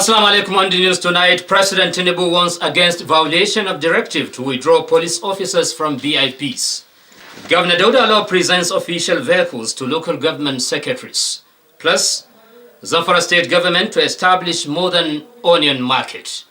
Assalamu alaikum. On the news tonight, President Tinubu warns against violation of directive to withdraw police officers from VIPs. Governor Dauda Law presents official vehicles to local government secretaries. Plus, Zamfara state government to establish modern onion market.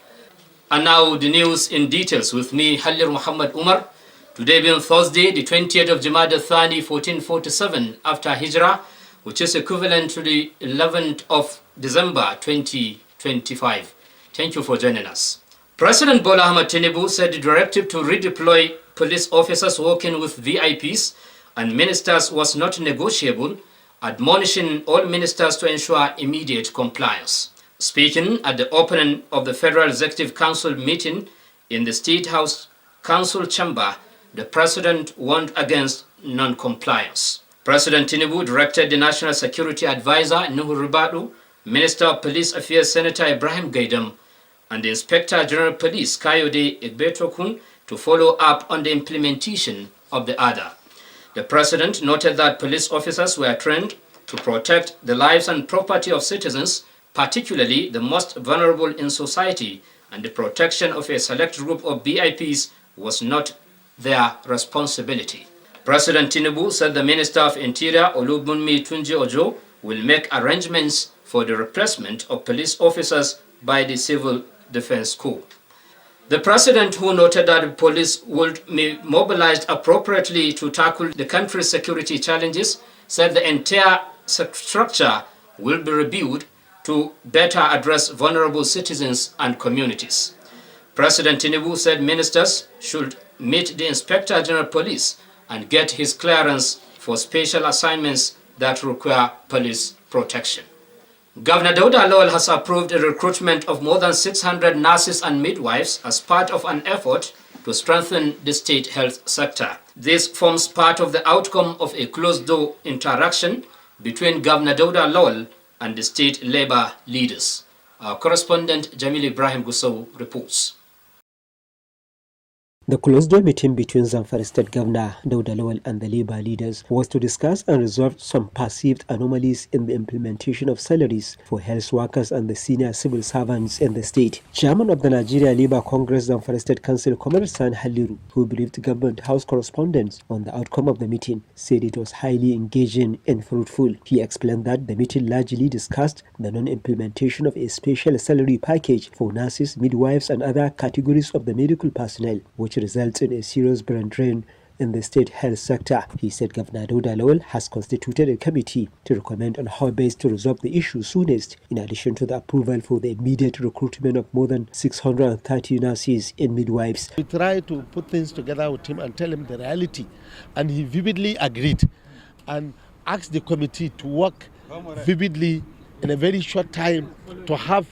And now the news in details with me, Halir Muhammad Umar. Today being Thursday, the 20th of Jamada Thani, 1447 after Hijrah, which is equivalent to the 11th of December 2025. Thank you for joining us. President Bola Ahmed Tinubu said the directive to redeploy police officers working with VIPs and ministers was not negotiable, admonishing all ministers to ensure immediate compliance. Speaking at the opening of the Federal Executive Council meeting in the State House Council chamber, the President warned against non-compliance. President Tinubu directed the National Security Advisor, Nuhu Ribadu, Minister of Police Affairs, Senator Ibrahim Gaidam, and the Inspector General of Police, Kayode Egbetokun, to follow up on the implementation of the order. The President noted that police officers were trained to protect the lives and property of citizens, particularly the most vulnerable in society, and the protection of a select group of VIPs was not their responsibility. President Tinubu said the Minister of Interior, Olubunmi Tunji Ojo, will make arrangements for the replacement of police officers by the Civil Defense Corps. The President, who noted that the police would be mobilized appropriately to tackle the country's security challenges, said the entire structure will be reviewed to better address vulnerable citizens and communities. President Tinubu said ministers should meet the Inspector General of Police and get his clearance for special assignments that require police protection. Governor Dauda Lawal has approved the recruitment of more than 600 nurses and midwives as part of an effort to strengthen the state health sector. This forms part of the outcome of a closed-door interaction between Governor Dauda Lawal and the state labor leaders. Our correspondent Jamil Ibrahim Gusau reports. The closed-door meeting between Zamfara State Governor Dauda Lawal and the labor leaders was to discuss and resolve some perceived anomalies in the implementation of salaries for health workers and the senior civil servants in the state. Chairman of the Nigeria Labour Congress Zamfara State Council, Comrade San Haliru, who briefed government house correspondents on the outcome of the meeting, said it was highly engaging and fruitful. He explained that the meeting largely discussed the non-implementation of a special salary package for nurses, midwives and other categories of the medical personnel, which results in a serious brain drain in the state health sector. He said Governor Dauda Lawal has constituted a committee to recommend on how best to resolve the issue soonest, in addition to the approval for the immediate recruitment of more than 630 nurses and midwives. We tried to put things together with him and tell him the reality, and he vividly agreed and asked the committee to work vividly in a very short time to have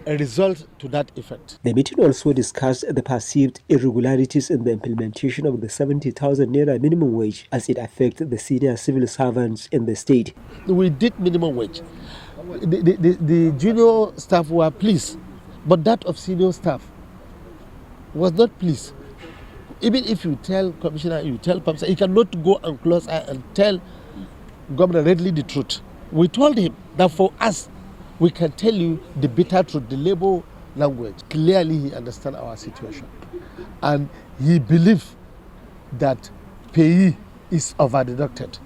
a result to that effect. The meeting also discussed the perceived irregularities in the implementation of the 70,000 naira minimum wage as it affects the senior civil servants in the state. We did minimum wage. The junior staff were pleased, but that of senior staff was not pleased. Even if you tell commissioner, you tell PAMSA, he cannot go and close eye and tell Governor readily the truth. We told him that for us, we can tell you the bitter truth, the labor language. Clearly, he understands our situation. And he believes that pay is over-deducted.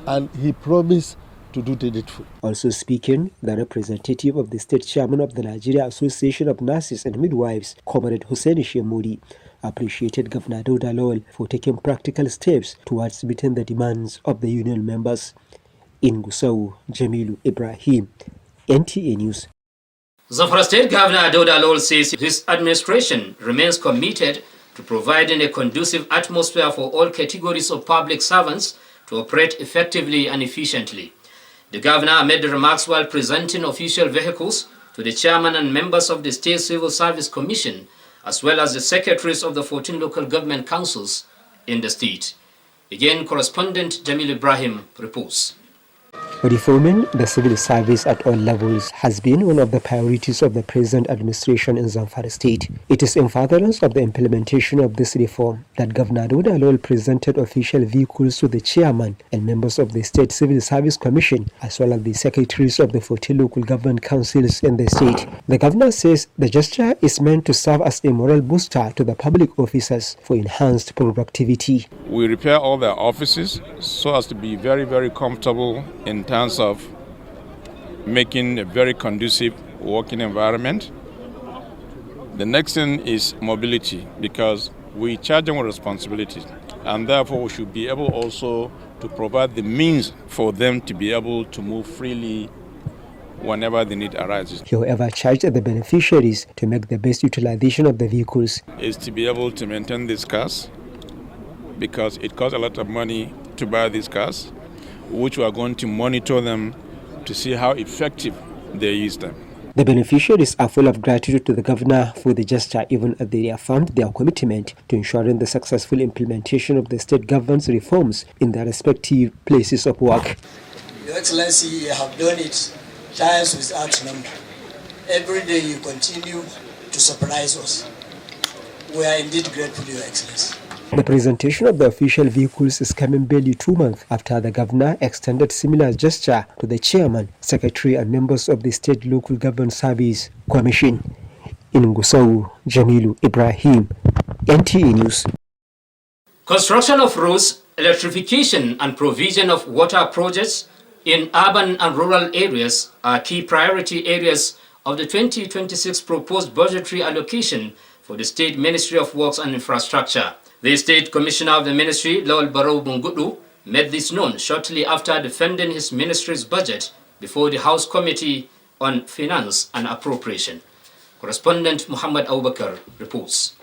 And he promised to do the needful. Also speaking, the representative of the state chairman of the Nigeria Association of Nurses and Midwives, Comrade Hussein Shemuri, appreciated Governor Dauda Lawal for taking practical steps towards meeting the demands of the union members. In Gusau, Jamilu Ibrahim, NTA News. Zamfara State Governor Dauda Lawal says his administration remains committed to providing a conducive atmosphere for all categories of public servants to operate effectively and efficiently. The governor made the remarks while presenting official vehicles to the chairman and members of the State Civil Service Commission, as well as the secretaries of the 14 local government councils in the state. Again, correspondent Jamil Ibrahim reports. Reforming the civil service at all levels has been one of the priorities of the present administration in Zamfara State. It is in furtherance of the implementation of this reform that Governor Dauda Lawal presented official vehicles to the chairman and members of the State Civil Service Commission, as well as the secretaries of the 14 local government councils in the state. The governor says the gesture is meant to serve as a moral booster to the public officers for enhanced productivity. We repair all their offices so as to be very, very comfortable in terms of making a very conducive working environment. The next thing is mobility, because we charge them with responsibilities, and therefore we should be able also to provide the means for them to be able to move freely whenever the need arises. He, however, charged the beneficiaries to make the best utilization of the vehicles. Is to be able to maintain these cars, because it costs a lot of money to buy these cars, which we are going to monitor them to see how effective they use them. The beneficiaries are full of gratitude to the governor for the gesture, even as they affirmed their commitment to ensuring the successful implementation of the state government's reforms in their respective places of work. Your Excellency, you have done it times without number. Every day you continue to surprise us. We are indeed grateful, Your Excellency. The presentation of the official vehicles is coming barely 2 months after the governor extended similar gesture to the chairman, secretary and members of the State Local Government Service Commission. In Gusau, Jamilu Ibrahim, NTA News. Construction of roads, electrification and provision of water projects in urban and rural areas are key priority areas of the 2026 proposed budgetary allocation for the State Ministry of Works and Infrastructure. The State Commissioner of the Ministry, Lawal Barrow Bungudu, made this known shortly after defending his ministry's budget before the House Committee on Finance and Appropriation. Correspondent Muhammad Abubakar reports.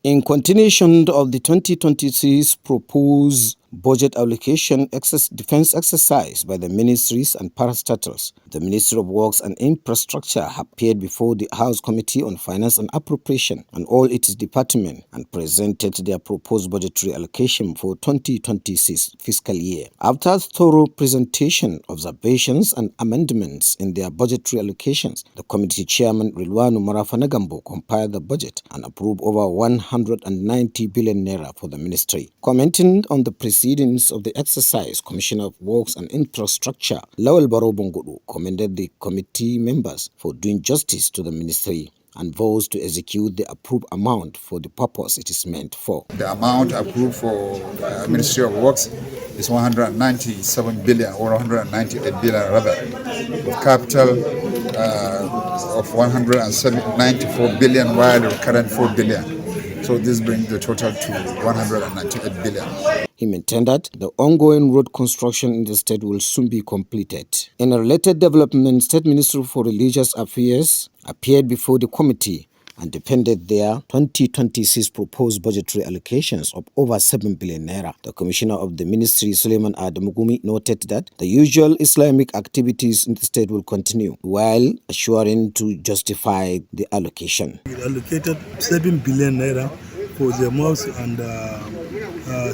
In continuation of the 2026 proposed budget allocation defense exercise by the ministries and parastatals, the Ministry of Works and Infrastructure appeared before the House Committee on Finance and Appropriation and all its departments and presented their proposed budgetary allocation for 2026 fiscal year. After thorough presentation, observations and amendments in their budgetary allocations, the committee chairman Rilwanu Marafanagambo compiled the budget and approved over 190 billion naira for the ministry. Commenting on the proceedings of the exercise, Commissioner of Works and Infrastructure Lawal Barrow Bungudu commended the committee members for doing justice to the ministry and vows to execute the approved amount for the purpose it is meant for. The amount approved for Ministry of Works is 197 billion or 198 billion rather, with capital of 194 billion while the current 4 billion. So this brings the total to 198 billion. He maintained that the ongoing road construction in the state will soon be completed. In a related development, State Ministry for Religious Affairs appeared before the committee and defended their 2026 proposed budgetary allocations of over 7 billion naira. The Commissioner of the Ministry, Suleiman Adamugumi, noted that the usual Islamic activities in the state will continue, while assuring to justify the allocation. We allocated 7 billion naira for the mosques and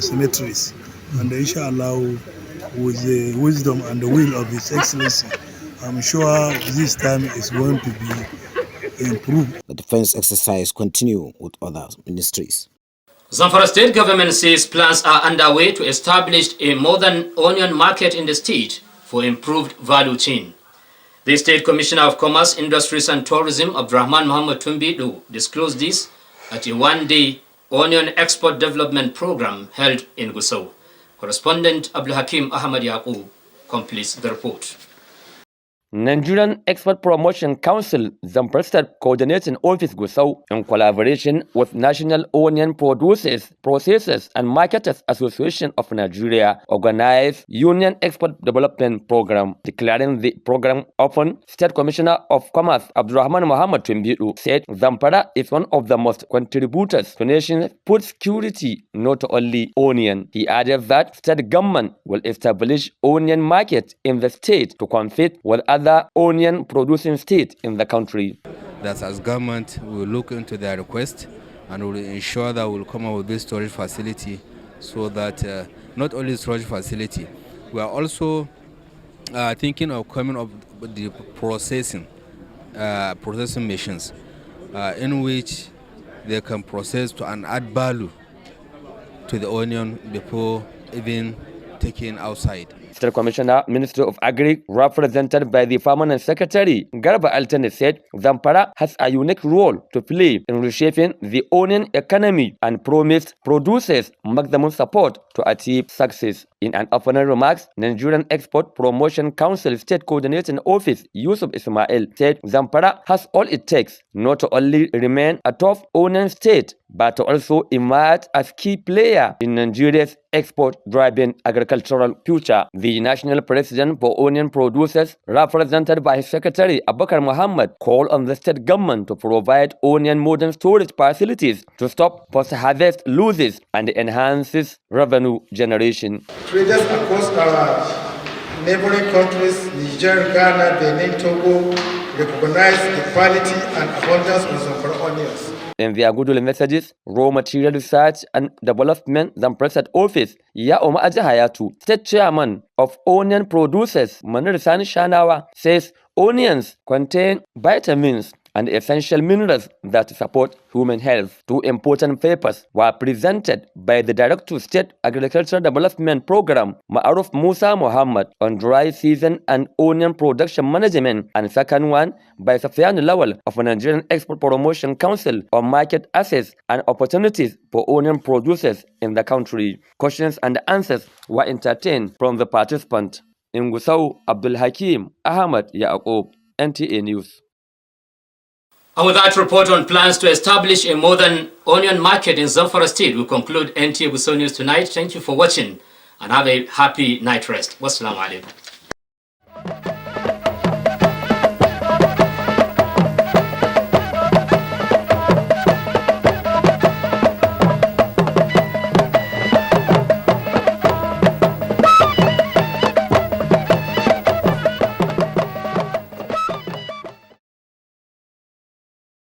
cemeteries, and inshallah, with the wisdom and the will of His Excellency, I'm sure this time is going to be improved. The defense exercise continue with other ministries. Zamfara State Government says plans are underway to establish a modern onion market in the state for improved value chain. The State Commissioner of Commerce, Industries and Tourism, Abdurrahman Muhammad Tumbidu, disclosed this at a one-day onion export development program held in Gusau. Correspondent Abdul Hakim Ahmad Yaqub completes the report. Nigerian Export Promotion Council, Zamfara State Coordinating Office Gusau, in collaboration with National Onion Producers, Processors and Marketers Association of Nigeria, organized Union Export Development Program. Declaring the program open, State Commissioner of Commerce Abdurrahman Muhammad Tumbidu said Zamfara is one of the most contributors to nation's food security, not only onion. He added that state government will establish onion market in the state to compete with other onion producing states in the country. That as government we will look into their request and will ensure that we will come up with this storage facility, so that not only storage facility, we are also thinking of coming up with the processing machines in which they can process to and add value to the onion before even taking outside. State Commissioner, Ministry of Agri, represented by the Permanent Secretary, Garba Altene, said Zamfara has a unique role to play in reshaping the onion economy and promised producers maximum support to achieve success. In an opening remarks, Nigerian Export Promotion Council State Coordinating Office Yusuf Ismail said Zamfara has all it takes not to only remain a top onion state, but to also emerge as key player in Nigeria's export-driven agricultural future. The national president for onion producers, represented by his secretary Abubakar Muhammad, called on the state government to provide onion modern storage facilities to stop post-harvest losses and enhances revenue generation. Traders across our neighboring countries, Niger, Ghana, Benin, Togo, recognize the quality and abundance of Zamfara onions. In their goodwill messages, Raw Material Research and Development Zamfara State Office, Yaoma Ajahayatu, State Chairman of Onion Producers, Manir Sani Shanawa, says onions contain vitamins and essential minerals that support human health. Two important papers were presented by the Director of State Agricultural Development Program, Ma'aruf Musa Muhammad, on dry season and onion production management, and second one by Safian Lawal of Nigerian Export Promotion Council on market access and opportunities for onion producers in the country. Questions and answers were entertained from the participants. In Gusau, Abdul Hakim Ahmad Yaqub, NTA News. And with that report on plans to establish a modern onion market in Zamfara State, we conclude NTA Gusau News tonight. Thank you for watching and have a happy night rest. Wassalamu alaikum.